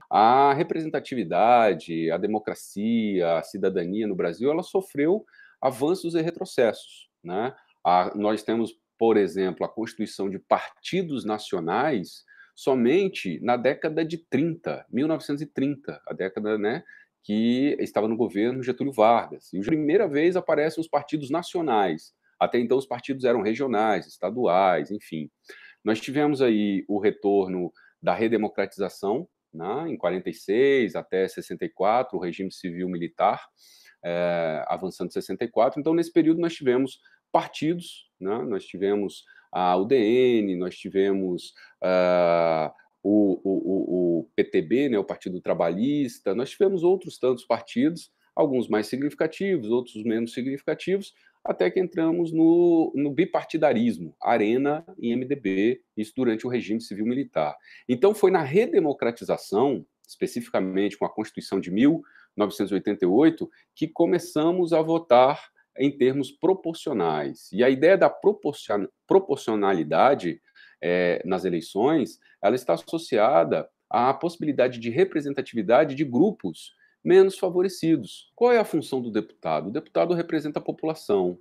A representatividade, a democracia, a cidadania no Brasil, ela sofreu avanços e retrocessos, né. Nós temos, por exemplo, a constituição de partidos nacionais somente na década de 30, 1930, a década, né, que estava no governo Getúlio Vargas. E a primeira vez aparecem os partidos nacionais. Até então os partidos eram regionais, estaduais, enfim. Nós tivemos aí o retorno da redemocratização, né, em 46 até 64, o regime civil militar, avançando em 64. Então, nesse período, nós tivemos partidos, né, nós tivemos a UDN, nós tivemos o PTB, né, o Partido Trabalhista, nós tivemos outros tantos partidos, alguns mais significativos, outros menos significativos, até que entramos no bipartidarismo, Arena e MDB, isso durante o regime civil-militar. Então, foi na redemocratização, especificamente com a Constituição de 1988, que começamos a votar em termos proporcionais. E a ideia da proporcionalidade nas eleições, ela está associada à possibilidade de representatividade de grupos menos favorecidos. Qual é a função do deputado? O deputado representa a população.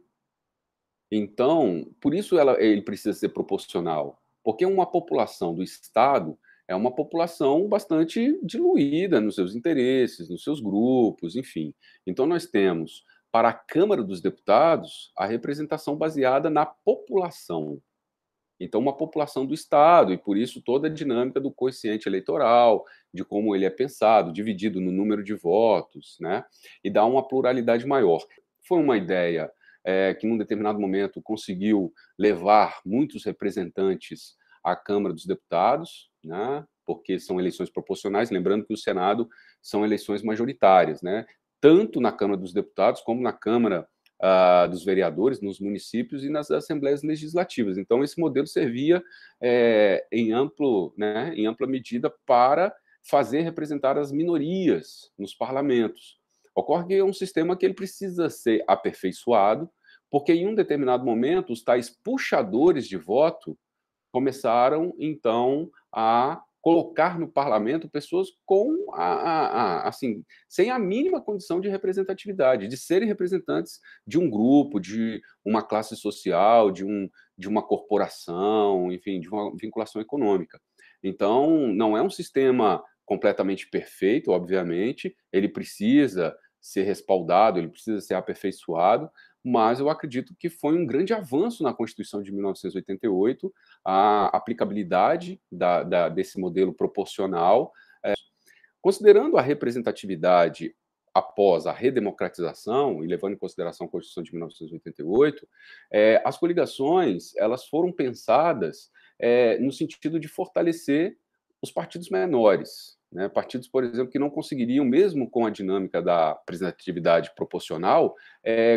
Então, por isso ele precisa ser proporcional, porque uma população do Estado é uma população bastante diluída nos seus interesses, nos seus grupos, enfim. Então, nós temos, para a Câmara dos Deputados, a representação baseada na população. Então, uma população do Estado, e por isso toda a dinâmica do quociente eleitoral, de como ele é pensado, dividido no número de votos, né? E dá uma pluralidade maior. Foi uma ideia que, num determinado momento, conseguiu levar muitos representantes à Câmara dos Deputados, né? Porque são eleições proporcionais, lembrando que o Senado são eleições majoritárias, né? Tanto na Câmara dos Deputados como na Câmara dos vereadores nos municípios e nas assembleias legislativas. Então, esse modelo servia em ampla medida para fazer representar as minorias nos parlamentos. Ocorre que é um sistema que ele precisa ser aperfeiçoado, porque em um determinado momento os tais puxadores de voto começaram, então, a colocar no parlamento pessoas com assim, sem a mínima condição de representatividade, de serem representantes de um grupo, de uma classe social, de uma corporação, enfim, de uma vinculação econômica. Então, não é um sistema completamente perfeito, obviamente, ele precisa ser respaldado, ele precisa ser aperfeiçoado, mas eu acredito que foi um grande avanço na Constituição de 1988 a aplicabilidade desse modelo proporcional. Considerando a representatividade após a redemocratização, e levando em consideração a Constituição de 1988, as coligações elas foram pensadas no sentido de fortalecer os partidos menores, né? Partidos, por exemplo, que não conseguiriam, mesmo com a dinâmica da representatividade proporcional,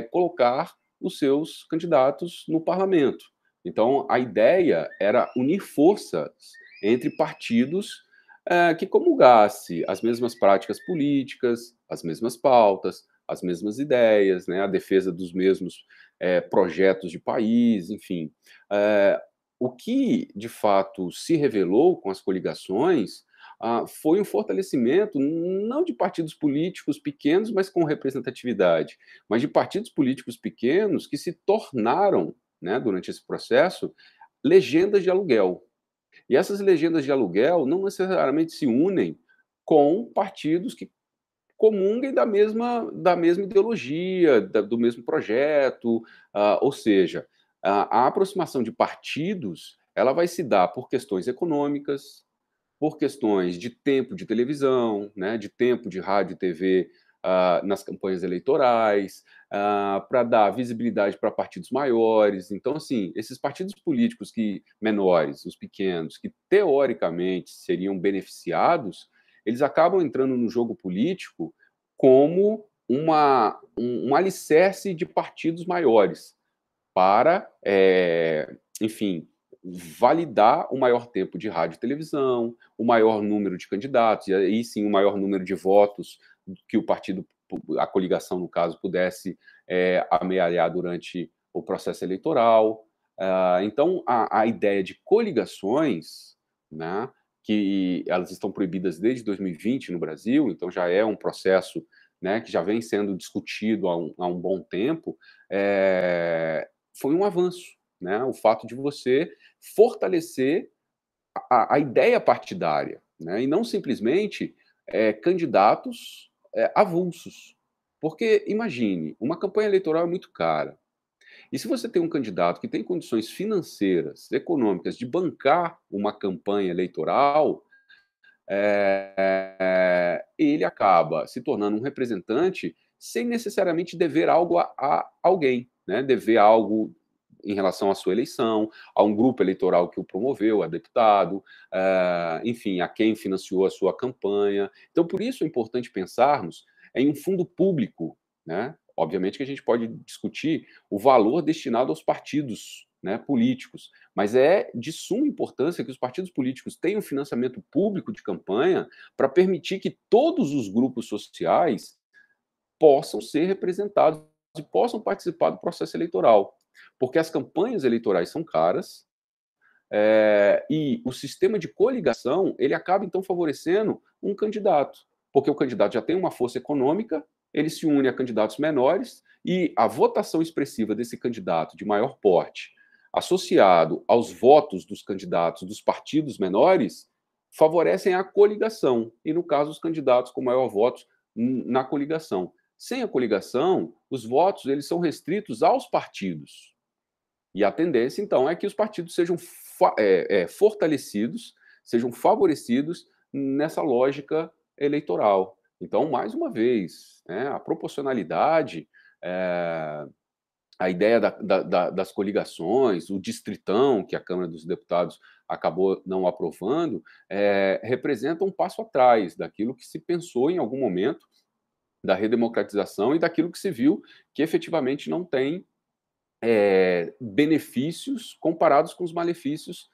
colocar os seus candidatos no parlamento. Então, a ideia era unir forças entre partidos que comungasse as mesmas práticas políticas, as mesmas pautas, as mesmas ideias, né, a defesa dos mesmos projetos de país, enfim. O que, de fato, se revelou com as coligações foi um fortalecimento não de partidos políticos pequenos, mas com representatividade, mas de partidos políticos pequenos que se tornaram, né, durante esse processo, legendas de aluguel. E essas legendas de aluguel não necessariamente se unem com partidos que comunguem da mesma ideologia, do mesmo projeto, ou seja, a aproximação de partidos, ela vai se dar por questões econômicas, por questões de tempo de televisão, né, de tempo de rádio e TV nas campanhas eleitorais, para dar visibilidade para partidos maiores. Então, assim, esses partidos políticos menores, os pequenos, que teoricamente seriam beneficiados, eles acabam entrando no jogo político como um alicerce de partidos maiores para, enfim, validar o maior tempo de rádio e televisão, o maior número de candidatos, e aí sim o maior número de votos que o partido, a coligação, no caso, pudesse amealhar durante o processo eleitoral. Então, a ideia de coligações, né, que elas estão proibidas desde 2020 no Brasil, então já é um processo, né, que já vem sendo discutido há um bom tempo, foi um avanço, né, o fato de você fortalecer a ideia partidária, né, e não simplesmente candidatos avulsos. Porque, imagine, uma campanha eleitoral é muito cara. E se você tem um candidato que tem condições financeiras, econômicas, de bancar uma campanha eleitoral, ele acaba se tornando um representante sem necessariamente dever algo a alguém, né? Dever algo em relação à sua eleição, a um grupo eleitoral que o promoveu, a deputado, enfim, a quem financiou a sua campanha. Então, por isso é importante pensarmos em um fundo público, né? Obviamente que a gente pode discutir o valor destinado aos partidos, né, políticos, mas é de suma importância que os partidos políticos tenham financiamento público de campanha para permitir que todos os grupos sociais possam ser representados e possam participar do processo eleitoral. Porque as campanhas eleitorais são caras, e o sistema de coligação, ele acaba, então, favorecendo um candidato, porque o candidato já tem uma força econômica, ele se une a candidatos menores, e a votação expressiva desse candidato de maior porte, associado aos votos dos candidatos dos partidos menores, favorecem a coligação, e, no caso, os candidatos com maior votos na coligação. Sem a coligação, os votos eles são restritos aos partidos. E a tendência, então, é que os partidos sejam fortalecidos, sejam favorecidos nessa lógica eleitoral. Então, mais uma vez, né, a proporcionalidade, a ideia das coligações, o distritão, que a Câmara dos Deputados acabou não aprovando, representa um passo atrás daquilo que se pensou em algum momento da redemocratização e daquilo que se viu que efetivamente não tem benefícios comparados com os malefícios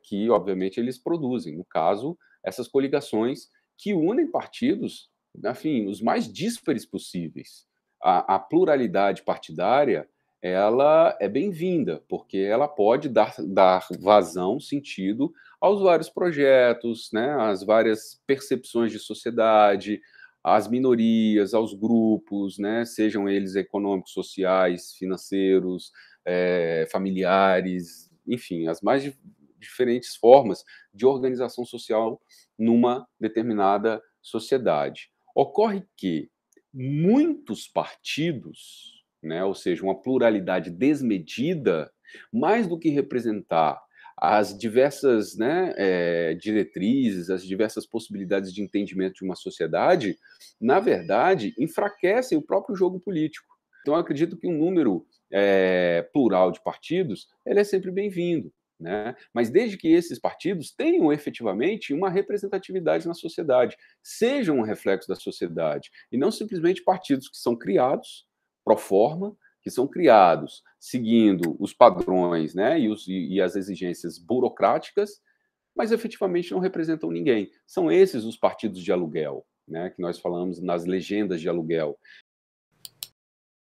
que, obviamente, eles produzem. No caso, essas coligações que unem partidos, enfim, os mais díspares possíveis. A pluralidade partidária, ela é bem-vinda, porque ela pode dar vazão, sentido aos vários projetos, né, às várias percepções de sociedade, às minorias, aos grupos, né, sejam eles econômicos, sociais, financeiros, familiares, enfim, as mais diferentes formas de organização social numa determinada sociedade. Ocorre que muitos partidos, né, ou seja, uma pluralidade desmedida, mais do que representar as diversas, né, diretrizes, as diversas possibilidades de entendimento de uma sociedade, na verdade, enfraquecem o próprio jogo político. Então, eu acredito que um número plural de partidos ele é sempre bem-vindo, né? Mas desde que esses partidos tenham efetivamente uma representatividade na sociedade, sejam um reflexo da sociedade, e não simplesmente partidos que são criados pro forma, que são criados seguindo os padrões, né, e as exigências burocráticas, mas efetivamente não representam ninguém. São esses os partidos de aluguel, né, que nós falamos nas legendas de aluguel.